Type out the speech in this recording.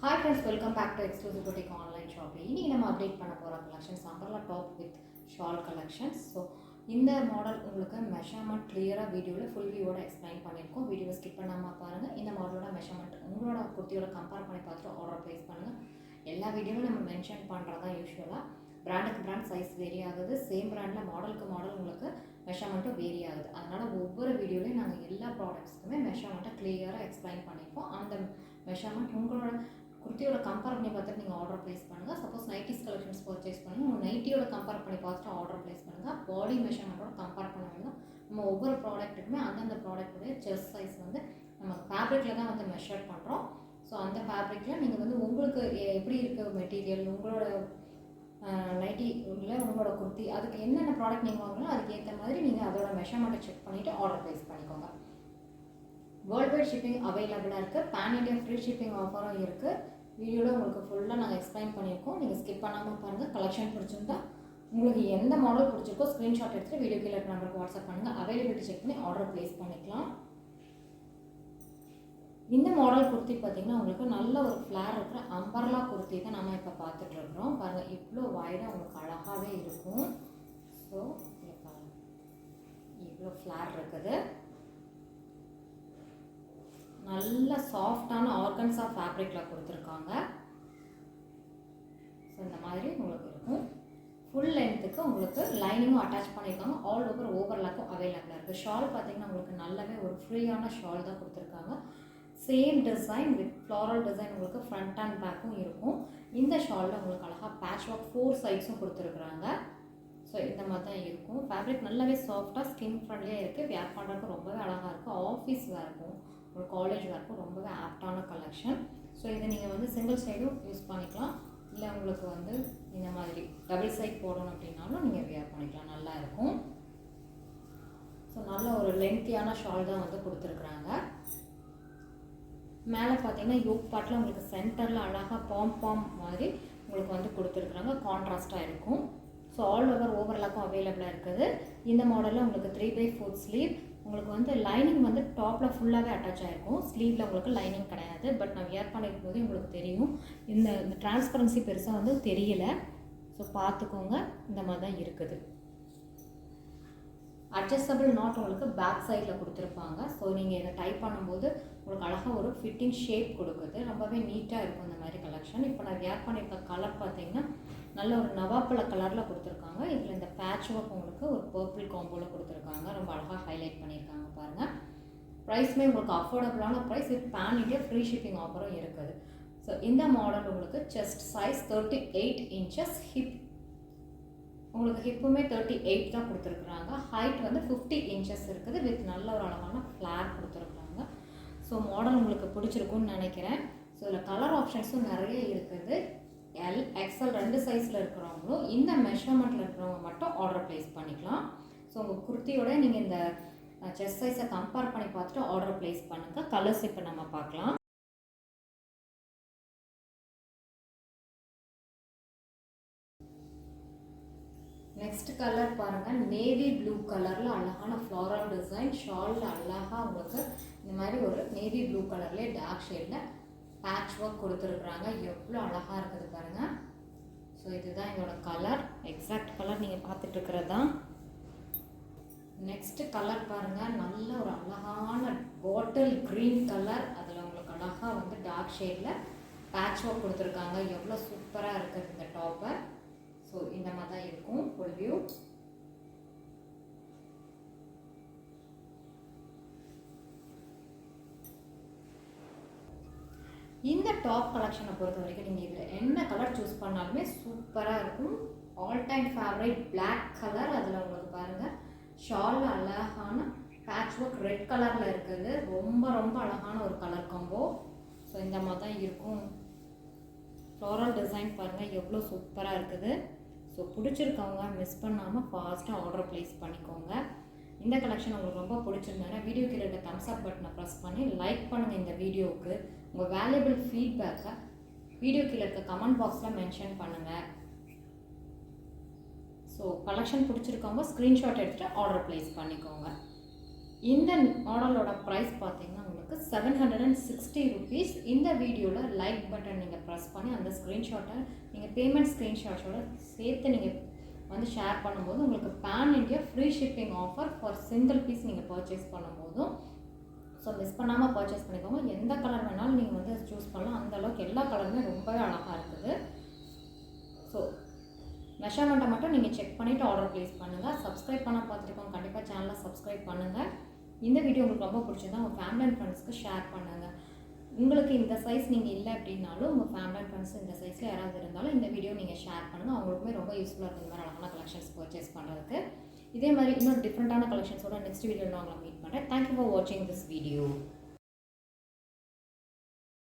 Hi friends, welcome back to Exclusive Boutique Online Shopping. இன்னைக்கு நம்ம update பண்ண போகிற collections umbrella top with shawl collections. So இந்த model உங்களுக்கு மெஷர்மெண்ட் கிளியராக வீடியோவில் ஃபுல் வியூவோட எக்ஸ்பிளைன் பண்ணியிருக்கோம். வீடியோவை ஸ்கிப் பண்ணாமல் பாருங்கள். இந்த மாடலோட மெஷர்மெண்ட் உங்களோட குர்த்தியோட கம்பேர் பண்ணி பார்த்துட்டு ஆர்டர் ப்ளேஸ் பண்ணுங்கள். எல்லா வீடியோவும் நம்ம மென்ஷன் பண்ணுறது தான் யூஸ்வலாக. பிராண்டுக்கு பிராண்ட் சைஸ் வேரி ஆகுது. சேம் பிராண்டில் மாடலுக்கு மாடல் உங்களுக்கு மெஷர்மெண்ட்டும் வேரி ஆகுது. அதனால் ஒவ்வொரு வீடியோலையும் நாங்கள் எல்லா ப்ராடக்ட்ஸ்க்குமே மெஷர்மெண்ட்டை கிளியராக எக்ஸ்பிளைன் பண்ணியிருப்போம். அந்த மெஷர்மெண்ட் உங்களோட குர்த்தியோட கம்பேர் பண்ணி பார்த்துட்டு நீங்கள் ஆர்டர் ப்ளேஸ் பண்ணுங்கள். சப்போஸ் நைட்டிஸ் கலெக்ஷன்ஸ் பர்ச்சேஸ் பண்ணுங்கள், உங்கள் நைட்டியோட கம்பேர் பண்ணி பார்த்துட்டு ஆர்டர் ப்ளேஸ் பண்ணுங்கள். பாடி மெஷர்மெண்ட்டோட கம்பேர் பண்ண வேண்டாம். நம்ம ஒவ்வொரு ப்ராடக்ட்டுக்குமே அந்தந்த ப்ராடக்ட்டுடைய செஸ்ட் சைஸ் வந்து நம்ம ஃபேப்ரிக்கில் தான் வந்து மெஷர் பண்ணுறோம். ஸோ அந்த ஃபேப்ரிக்கில் நீங்கள் வந்து உங்களுக்கு எப்படி இருக்க மெட்டீரியல், உங்களோட நைட்டியில் உங்களோட குர்த்தி அதுக்கு என்னென்ன ப்ராடக்ட் நீங்கள் வாங்கணும் அதுக்கு ஏற்ற மாதிரி நீங்கள் அதோட மெஷர்மெண்ட்டை செக் பண்ணிவிட்டு ஆர்டர் ப்ளேஸ் பண்ணிக்கோங்க. வேர்ல்டு வைட் ஷிப்பிங் அவைலபிளாக இருக்குது. பேன் இண்டியா ஃப்ரீ ஷிப்பிங் ஆஃபரும் இருக்குது. வீடியோவில் உங்களுக்கு ஃபுல்லாக நாங்கள் எக்ஸ்பிளைன் பண்ணியிருக்கோம். நீங்கள் ஸ்கிப் பண்ணாமல் பாருங்கள். கலெக்ஷன் பிடிச்சிருந்தா உங்களுக்கு எந்த மாடல் பிடிச்சிருக்கோ ஸ்க்ரீன்ஷாட் எடுத்துகிட்டு வீடியோ கீழே நம்பருக்கு வாட்ஸ்அப் பண்ணுங்கள். அவைலபிலிட்டி செக் பண்ணி ஆர்டர் ப்ளேஸ் பண்ணிக்கலாம். இந்த மாடல் குர்த்தி பார்த்திங்கன்னா உங்களுக்கு நல்ல ஒரு ஃப்ளேர் இருக்கிற அம்பர்லா குர்த்தி தான் நம்ம இப்போ பார்த்துட்ருக்குறோம். பாருங்கள் இவ்வளோ வைடாக உங்களுக்கு அழகாகவே இருக்கும். ஸோ இவ்வளோ ஃப்ளேர் இருக்குது. நல்ல சாஃப்டான ஆர்கன்ஸா ஃபேப்ரிக்கில் கொடுத்துருக்காங்க. ஸோ இந்த மாதிரி உங்களுக்கு இருக்கும். ஃபுல் லென்த்துக்கு உங்களுக்கு லைனிங்கும் அட்டாச் பண்ணியிருக்காங்க. ஆல் ஓவர்லாக்கும் அவைலபிளாக இருக்குது. ஷால் பார்த்திங்கன்னா உங்களுக்கு நல்லாவே ஒரு ஃப்ரீயான ஷால் தான் கொடுத்துருக்காங்க. Same design with floral design உங்களுக்கு ஃப்ரண்ட் அண்ட் பேக்கும் இருக்கும். இந்த ஷாலில் உங்களுக்கு அழகாக பேட்ச் ஒர்க் 4 சைட்ஸும் கொடுத்துருக்குறாங்க. ஸோ இந்த மாதிரி தான் இருக்கும். ஃபேப்ரிக் நல்லாவே சாஃப்டாக ஸ்கின் ஃப்ரெண்ட்லியாக இருக்குது. வேர் பண்ணுறதுக்கு ரொம்பவே அழகாக இருக்குது. ஆஃபீஸ் வேர்க்கும் ஒரு காலேஜ் வேர்க்கும் ரொம்பவே ஆப்டான கலெக்ஷன். ஸோ இதை நீங்கள் வந்து சிங்கிள் சைடும் யூஸ் பண்ணிக்கலாம். இல்லை உங்களுக்கு வந்து இந்த மாதிரி டபுள் சைட் போடணும் அப்படின்னாலும் நீங்கள் வேர் பண்ணிக்கலாம். நல்லா இருக்கும். ஸோ நல்ல ஒரு லென்த்தியான ஷால் தான் வந்து கொடுத்துருக்குறாங்க. மேலே பார்த்தீங்கன்னா யோக் பார்ட்டில் உங்களுக்கு சென்டரில் அழகாக பாம் மாதிரி உங்களுக்கு வந்து கொடுத்துருக்குறாங்க. கான்ட்ராஸ்ட்டாக இருக்கும். ஸோ ஆல் ஓவர்லாக்கும் அவைலபிளாக இருக்குது. இந்த மாடலில் உங்களுக்கு 3/4 ஸ்லீவ் உங்களுக்கு வந்து லைனிங் வந்து டாப்பில் ஃபுல்லாகவே அட்டாச் ஆகிருக்கும். ஸ்லீவில் உங்களுக்கு லைனிங் கிடையாது. பட் நான் வியர் பண்ணிருக்கும் போது உங்களுக்கு தெரியும். இந்த டிரான்ஸ்பரன்சி பெருசாக வந்து தெரியலை. ஸோ பார்த்துக்கோங்க. இந்த மாதிரி தான் இருக்குது. அட்ஜஸ்டபிள் நாட் உங்களுக்கு பேக் சைடில் கொடுத்துருப்பாங்க. ஸோ நீங்கள் இதை டைப் பண்ணும்போது உங்களுக்கு அழகாக ஒரு ஃபிட்டிங் ஷேப் கொடுக்குது. ரொம்பவே நீட்டாக இருக்கும் இந்த மாதிரி கலெக்ஷன். இப்போ நான் வியர் பண்ணியிருக்க கலர் பார்த்தீங்கன்னா நல்ல ஒரு நவாப்பழ கலரில் கொடுத்துருக்காங்க. இதில் இந்த பேட்ச் ஒர்க் உங்களுக்கு ஒரு பர்பிள் காம்போவில் கொடுத்துருக்காங்க. ரொம்ப அழகாக ஹைலைட் பண்ணியிருக்காங்க பாருங்கள். ப்ரைஸுமே உங்களுக்கு அஃபோர்டபுளான price with pan India free shipping ஆஃபரும் இருக்குது. ஸோ இந்த மாடல் உங்களுக்கு செஸ்ட் சைஸ் 38 இன்ச்சஸ், ஹிப் உங்களுக்கு ஹிப்புமே 38 தான் கொடுத்துருக்குறாங்க. ஹைட் வந்து 50 இன்ச்சஸ் இருக்குது. வித் நல்ல ஒரு அழகான ஃப்ளேர் கொடுத்துருக்குறாங்க. ஸோ மாடல் உங்களுக்கு பிடிச்சிருக்குன்னு நினைக்கிறேன். ஸோ இதில் கலர் ஆப்ஷன்ஸும் நிறைய இருக்குது. எல் எக்ஸ்எல் 2 சைஸில் இருக்கிறவங்களும் இந்த மெஷர்மெண்ட்டில் இருக்கிறவங்க மட்டும் ஆர்டர் ப்ளேஸ் பண்ணிக்கலாம். ஸோ உங்கள் குர்த்தியோட நீங்கள் இந்த செஸ்ட் சைஸை கம்பேர் பண்ணி பார்த்துட்டு ஆர்டர் ப்ளேஸ் பண்ணுங்கள். கலர்ஸ் இப்போ நம்ம பார்க்கலாம். நெக்ஸ்ட் கலர் பாருங்கள். நேவி ப்ளூ கலரில் அழகான ஃப்ளாரல் டிசைன். ஷாலில் அழகாக உங்களுக்கு இந்த மாதிரி ஒரு நேவி ப்ளூ கலர்லேயே டார்க் ஷேடில் பேட்ச் ஒர்க் கொடுத்துருக்குறாங்க. எவ்வளோ அழகாக இருக்குது பாருங்கள். ஸோ இதுதான் இதோட கலர். எக்ஸாக்ட் கலர் நீங்கள் பார்த்துட்ருக்கிறது தான். நெக்ஸ்ட்டு கலர் பாருங்கள். நல்ல ஒரு அழகான பாட்டில் க்ரீன் கலர். அதில் உங்களுக்கு அழகாக வந்து டார்க் ஷேடில் பேட்ச் ஒர்க் கொடுத்துருக்காங்க. எவ்வளோ சூப்பராக இருக்குது இந்த டாப்பை. ஸோ இந்த மாதிரி தான் இருக்கும் ஃபுல் வியூ. இந்த டாப் கலெக்ஷனை பொறுத்த வரைக்கும் நீங்கள் இதில் என்ன கலர் சூஸ் பண்ணாலுமே சூப்பராக இருக்கும். All time favourite black colour. அதில் உங்களுக்கு பாருங்கள் ஷாலில் அழகான பேட்ச் ஒர்க் ரெட் கலரில் இருக்குது. ரொம்ப ரொம்ப அழகான ஒரு கலர் காம்போ. ஸோ இந்த மாதிரி தான் இருக்கும். ஃப்ளாரல் டிசைன் பாருங்கள் எவ்வளோ சூப்பராக இருக்குது. ஸோ பிடிச்சிருக்கவங்க மிஸ் பண்ணாமல் ஃபாஸ்ட்டாக ஆர்டர் ப்ளேஸ் பண்ணிக்கோங்க. இந்த கலெக்ஷன் உங்களுக்கு ரொம்ப பிடிச்சிருந்தேன்னா வீடியோ கீழே இருக்க தம்ஸ் அப் பட்டனை ப்ரெஸ் பண்ணி லைக் பண்ணுங்கள். இந்த வீடியோவுக்கு உங்கள் வேல்யூபிள் ஃபீட்பேக்கை வீடியோ கீழே இருக்க கமெண்ட் பாக்ஸில் மென்ஷன் பண்ணுங்கள். ஸோ கலெக்ஷன் பிடிச்சிருக்கவங்க ஸ்க்ரீன்ஷாட் எடுத்துகிட்டு ஆர்டர் ப்ளேஸ் பண்ணிக்கோங்க. இந்த மாடலோட ப்ரைஸ் பார்த்தீங்கன்னா உங்களுக்கு உங்களுக்கு 760 rupees. இந்த வீடியோவில் லைக் பட்டன் நீங்கள் ப்ரெஸ் பண்ணி அந்த ஸ்க்ரீன்ஷாட்டை நீங்கள் பேமெண்ட் ஸ்க்ரீன்ஷாட்டோட சேர்த்து நீங்கள் வந்து ஷேர் பண்ணும்போது உங்களுக்கு pan India free shipping offer for single piece நீங்கள் பர்ச்சேஸ் பண்ணும்போதும். ஸோ மிஸ் பண்ணாமல் பர்ச்சேஸ் பண்ணிக்கோங்க. எந்த கலர் வேணாலும் நீங்கள் வந்து சூஸ் பண்ணலாம். அந்தளவுக்கு எல்லா கலருமே ரொம்பவே அழகாக இருக்குது. ஸோ மெஷர்மெண்ட்டை மட்டும் நீங்கள் செக் பண்ணிவிட்டு ஆர்டர் ப்ளேஸ் பண்ணுங்கள். சப்ஸ்கிரைப் பண்ண பார்த்துருக்கோங்க, கண்டிப்பாக சேனலை சப்ஸ்கிரைப் பண்ணுங்கள். இந்த வீடியோ உங்களுக்கு ரொம்ப பிடிச்சிருந்தா உங்கள் ஃபேமிலி அண்ட் ஃப்ரெண்ட்ஸ்க்கு ஷேர் பண்ணுங்கள். உங்களுக்கு இந்த சைஸ் நீங்கள் இல்லை அப்படின்னாலும் உங்கள் ஃபேமிலி அண்ட் ஃப்ரெண்ட்ஸ் இந்த சைஸில் யாராவது இருந்தாலும் இந்த வீடியோ நீங்கள் ஷேர் பண்ணுங்கள். அவங்களுக்குமே ரொம்ப யூஸ்ஃபுல்லாக இருக்கும் இந்த மாதிரி அழகான கலெக்ஷன்ஸ் பர்ச்சேஸ் பண்ணுறதுக்கு. இதே மாதிரி இன்னொரு டிஃப்ரெண்ட்டான கலெக்ஷன்ஸோட நெக்ஸ்ட் வீடியோவில் நான் உங்களை மீட் பண்ணுறேன். தேங்க்யூ ஃபார் வாட்சிங் திஸ் வீடியோ.